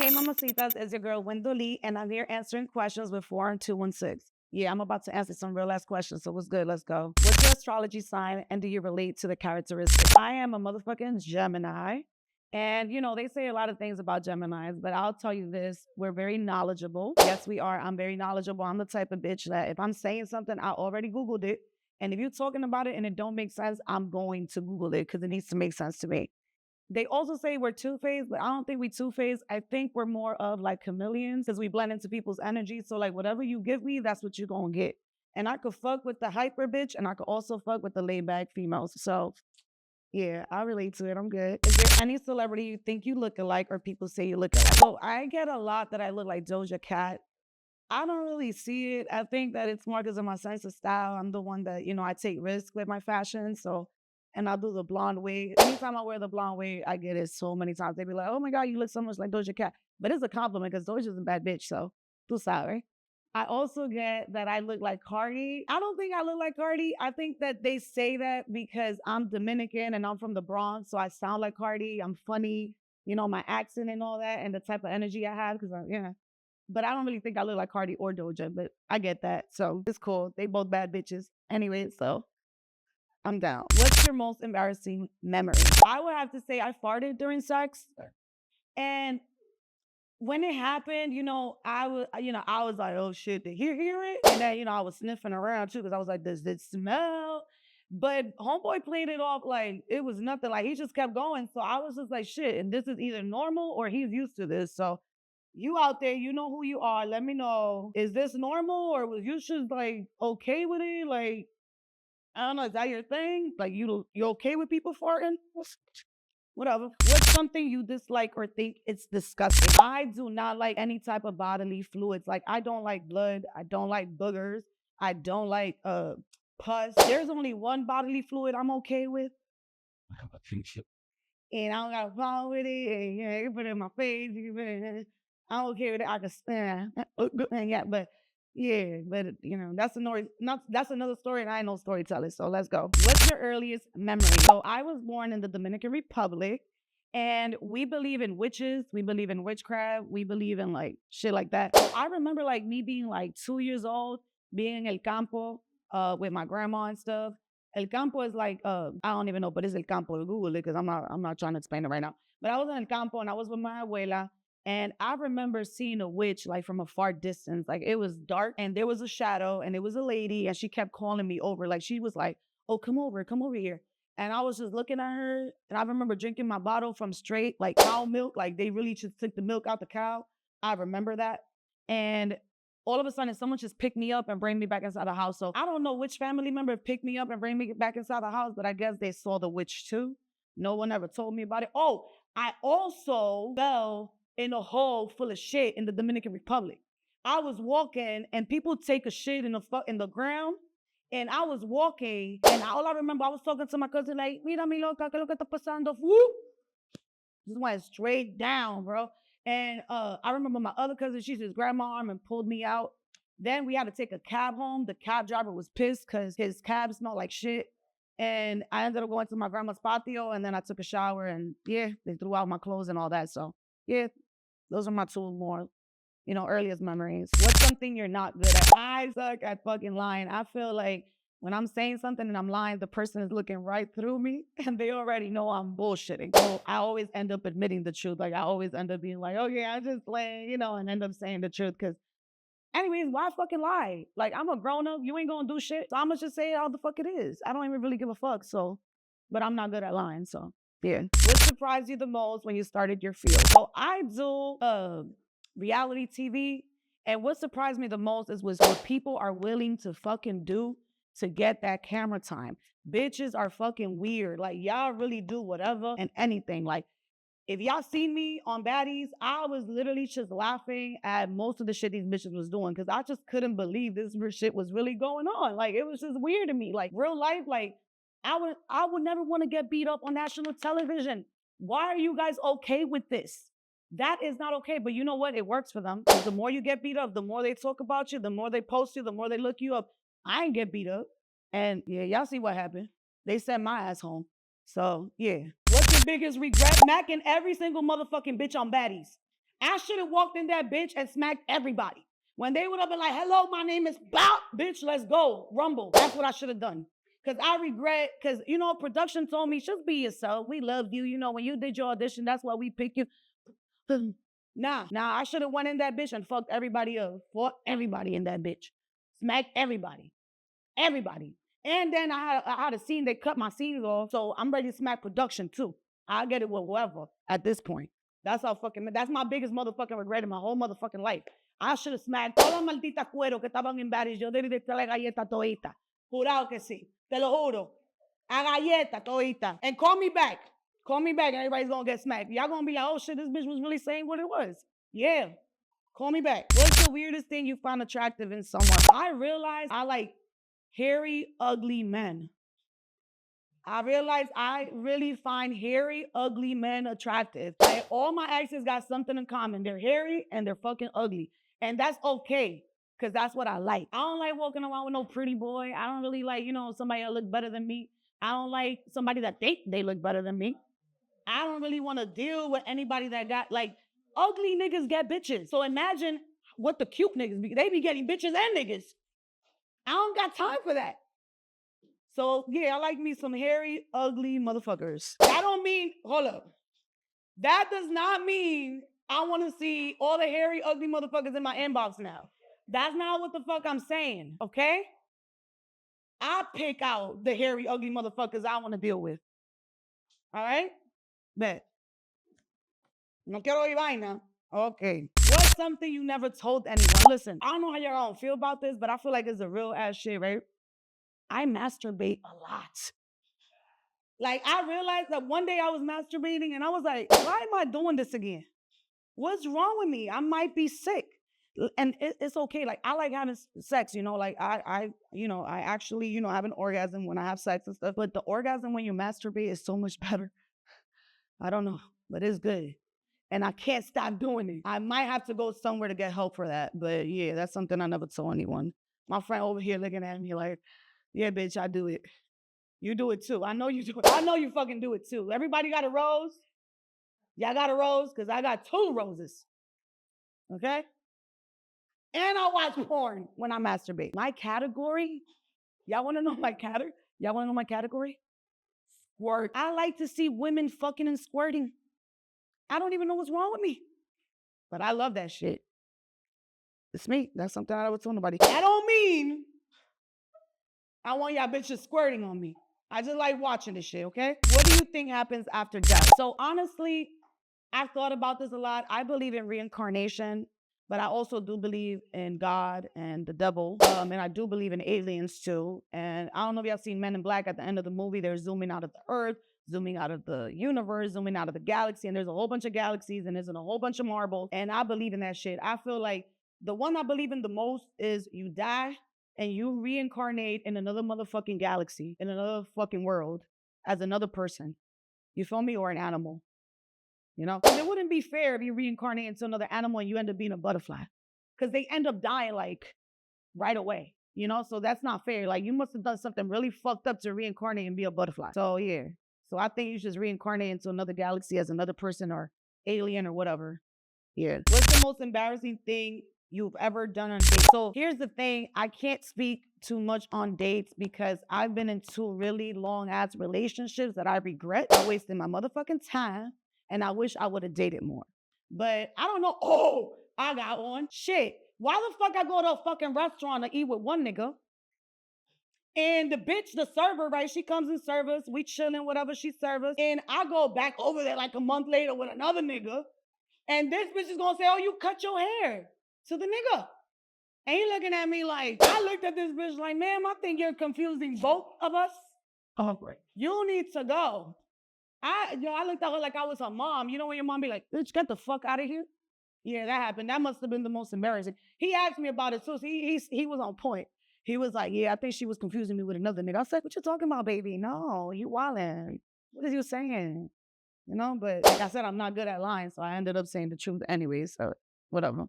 Hey, mamacitas, it's your girl Wendollie, and I'm here answering questions with 4216. Yeah, I'm about to answer some real ass questions, so what's good? Let's go. What's your astrology sign, and do you relate to the characteristics? I am a motherfucking Gemini, and they say a lot of things about Geminis, but I'll tell you this: we're very knowledgeable. Yes, we are. I'm very knowledgeable. I'm the type of bitch that if I'm saying something, I already Googled it, and if you're talking about it and it don't make sense, I'm going to Google it because it needs to make sense to me. They also say we're two-faced, but I don't think we two-faced. I think we're more of like chameleons because we blend into people's energy. So like whatever you give me, that's what you're gonna get. And I could fuck with the hyper bitch and I could also fuck with the laid back females. So yeah, I relate to it. I'm good. Is there any celebrity you think you look alike or people say you look alike? So I get a lot that I look like Doja Cat. I don't really see it. I think that it's more because of my sense of style. I'm the one that, I take risks with my fashion. So, and I'll do the blonde wig. Anytime I wear the blonde wig, I get it so many times. They be like, oh my God, you look so much like Doja Cat. But it's a compliment because Doja's a bad bitch. So, tú sabes. I also get that I look like Cardi. I don't think I look like Cardi. I think that they say that because I'm Dominican and I'm from the Bronx. So I sound like Cardi. I'm funny, my accent and all that and the type of energy I have because but I don't really think I look like Cardi or Doja, but I get that. So it's cool. They both bad bitches. Anyway, so I'm down. What's your most embarrassing memory? I would have to say I farted during sex. And when it happened, I was like, oh shit, did he hear it? And then, I was sniffing around too, because I was like, does it smell? But homeboy played it off like it was nothing. Like he just kept going. So I was just like, shit, and this is either normal or he's used to this. So you out there, you know who you are. Let me know. Is this normal or was you just like okay with it? Like, I don't know, is that your thing? Like you okay with people farting? Whatever. What's something you dislike or think it's disgusting? I do not like any type of bodily fluids. Like I don't like blood. I don't like boogers. I don't like pus. There's only one bodily fluid I'm okay with. And I don't got a problem with it. And, you can put it in my face. You can put it in, I'm okay with it. I can stand. Yeah, but that's that's another story, and I ain't no storyteller. So let's go. What's your earliest memory? So I was born in the Dominican Republic, and we believe in witches. We believe in witchcraft. We believe in like shit like that. So I remember like me being like 2 years old, being in El Campo, with my grandma and stuff. El Campo is like I don't even know, but it's El Campo. Google it because I'm not trying to explain it right now. But I was in El Campo and I was with my abuela. And I remember seeing a witch like from a far distance. Like it was dark and there was a shadow and it was a lady and she kept calling me over. Like she was like, oh, come over here. And I was just looking at her and I remember drinking my bottle from straight like cow milk. Like they really just took the milk out the cow. I remember that. And all of a sudden someone just picked me up and bring me back inside the house. So I don't know which family member picked me up and bring me back inside the house, but I guess they saw the witch too. No one ever told me about it. Oh, I also fell in a hole full of shit in the Dominican Republic. I was walking and people take a shit in the ground. And I was walking and all I remember, I was talking to my cousin like, mira mi loca, que lo que está pasando? Whoop. Just went straight down, bro. And I remember my other cousin, she just grabbed my arm and pulled me out. Then we had to take a cab home. The cab driver was pissed because his cab smelled like shit. And I ended up going to my grandma's patio and then I took a shower and yeah, they threw out my clothes and all that. So yeah, those are my two more, earliest memories. What's something you're not good at? I suck at fucking lying. I feel like when I'm saying something and I'm lying, the person is looking right through me and they already know I'm bullshitting. So I always end up admitting the truth. Like I always end up being like, okay, I just playing, and end up saying the truth. Cause anyways, why fucking lie? Like I'm a grown up. You ain't gonna do shit. So I'm gonna just say how the fuck it is. I don't even really give a fuck. So, but I'm not good at lying. So yeah. What surprised you the most when you started your field? So I do reality TV. And what surprised me the most was what people are willing to fucking do to get that camera time. Bitches are fucking weird. Like y'all really do whatever and anything. Like if y'all seen me on Baddies, I was literally just laughing at most of the shit these bitches was doing because I just couldn't believe this shit was really going on. Like it was just weird to me. Like real life, like I would never want to get beat up on national television. Why are you guys okay with this? That is not okay. But you know what? It works for them. The more you get beat up, the more they talk about you, the more they post you, the more they look you up. I ain't get beat up. And yeah, y'all see what happened. They sent my ass home. So yeah. What's your biggest regret? Macking every single motherfucking bitch on Baddies. I should have walked in that bitch and smacked everybody. When they would have been like, hello, my name is Bow. Bitch, let's go. Rumble. That's what I should have done. Because I regret, because, production told me, just be yourself. We loved you. When you did your audition, that's why we picked you. Nah, I should have went in that bitch and fucked everybody up. Fought everybody in that bitch. Smacked everybody. Everybody. And then I had a scene, they cut my scenes off, so I'm ready to smack production too. I'll get it with whoever at this point. That's my biggest motherfucking regret in my whole motherfucking life. I should have smacked todas las malditas cueros que estaban en Baddies. Yo debí de la galleta todita. Jurado que sí. Te lo juro. A galleta todita. And call me back. Call me back and everybody's gonna get smacked. Y'all gonna be like, oh shit, this bitch was really saying what it was. Yeah. Call me back. What's the weirdest thing you find attractive in someone? I realized I like hairy, ugly men. I realized I really find hairy, ugly men attractive. Like, all my exes got something in common. They're hairy and they're fucking ugly. And that's okay, because that's what I like. I don't like walking around with no pretty boy. I don't really like, somebody that look better than me. I don't like somebody that think they look better than me. I don't really want to deal with anybody that got, ugly niggas get bitches. So imagine what the cute niggas be. They be getting bitches and niggas. I don't got time for that. So, yeah, I like me some hairy, ugly motherfuckers. That don't mean, hold up. That does not mean I want to see all the hairy, ugly motherfuckers in my inbox now. That's not what the fuck I'm saying, okay? I pick out the hairy, ugly motherfuckers I want to deal with. All right? Bet. No quiero oír vaina. Okay. What's something you never told anyone? Listen, I don't know how y'all feel about this, but I feel like it's a real ass shit, right? I masturbate a lot. I realized that one day I was masturbating and I was like, why am I doing this again? What's wrong with me? I might be sick. And it's okay. I like having sex, I actually, have an orgasm when I have sex and stuff. But the orgasm when you masturbate is so much better. I don't know, but it's good. And I can't stop doing it. I might have to go somewhere to get help for that. But yeah, that's something I never told anyone. My friend over here looking at me like, yeah, bitch, I do it. You do it too. I know you do it. I know you fucking do it too. Everybody got a rose? Y'all got a rose? Because I got 2 roses. Okay? And I watch porn when I masturbate. My category? Y'all want to know my category? Y'all want to know my category? Squirt. I like to see women fucking and squirting. I don't even know what's wrong with me. But I love that shit. It's me. That's something I never told nobody. That don't mean I want y'all bitches squirting on me. I just like watching this shit, okay? What do you think happens after death? So honestly, I've thought about this a lot. I believe in reincarnation, but I also do believe in God and the devil. And I do believe in aliens too. And I don't know if y'all seen Men in Black. At the end of the movie, they're zooming out of the earth, zooming out of the universe, zooming out of the galaxy. And there's a whole bunch of galaxies and there's a whole bunch of marbles. And I believe in that shit. I feel like the one I believe in the most is you die and you reincarnate in another motherfucking galaxy, in another fucking world, as another person. You feel me? Or an animal. Because it wouldn't be fair if you reincarnate into another animal and you end up being a butterfly. Because they end up dying right away. So that's not fair. You must have done something really fucked up to reincarnate and be a butterfly. So yeah. So I think you should reincarnate into another galaxy as another person or alien or whatever. Yeah. What's the most embarrassing thing you've ever done on dates? So here's the thing. I can't speak too much on dates because I've been in 2 really long ass relationships that I regret. I wasted my motherfucking time and I wish I would have dated more. But I don't know. Oh, I got one. Shit. Why the fuck I go to a fucking restaurant to eat with one nigga? And the bitch, the server, right? She comes and serves us. We chilling, whatever she serves us. And I go back over there a month later with another nigga. And this bitch is gonna say, oh, you cut your hair to the nigga. And he looking at me I looked at this bitch like, ma'am, I think you're confusing both of us. Oh, great. You need to go. I looked at her like I was her mom. When your mom be like, bitch, get the fuck out of here. Yeah, that happened. That must have been the most embarrassing. He asked me about it too. So he was on point. He was like, yeah, I think she was confusing me with another nigga. I said, what you talking about, baby? No, you wildin'. What is you saying? But like I said, I'm not good at lying, so I ended up saying the truth anyway, so whatever.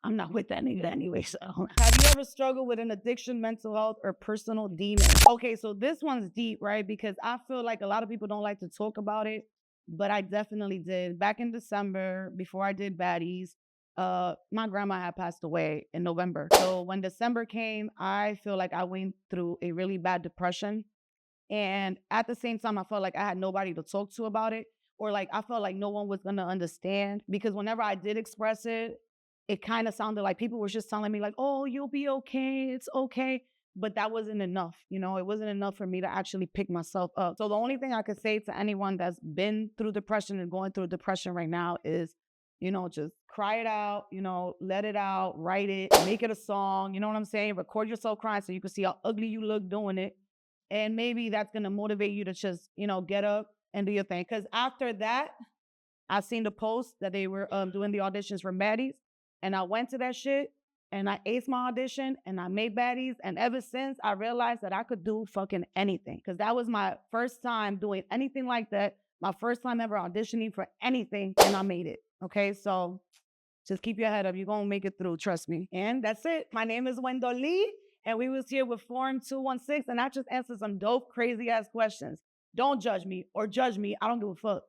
I'm not with that nigga anyway, so. Have you ever struggled with an addiction, mental health, or personal demon? Okay, so this one's deep, right? Because I feel like a lot of people don't like to talk about it. but I definitely did. Back in December, before I did Baddies, my grandma had passed away in November. So when December came, I feel like I went through a really bad depression. And at the same time, I felt like I had nobody to talk to about it, or like I felt like no one was gonna understand because whenever I did express it, it kind of sounded like people were just telling me like, "Oh, you'll be okay. It's okay." But that wasn't enough, it wasn't enough for me to actually pick myself up. So the only thing I could say to anyone that's been through depression and going through depression right now is, just cry it out, let it out, write it, make it a song. You know what I'm saying? Record yourself crying so you can see how ugly you look doing it. And maybe that's going to motivate you to just, get up and do your thing. Because after that, I seen the post that they were doing the auditions for Baddies. And I went to that shit and I aced my audition and I made Baddies. And ever since, I realized that I could do fucking anything. Because that was my first time doing anything like that. My first time ever auditioning for anything. And I made it. Okay, so just keep your head up. You're going to make it through. Trust me. And that's it. My name is Wendollie. And we was here with Forum 216, and I just answered some dope, crazy ass questions. Don't judge me or judge me. I don't give a fuck.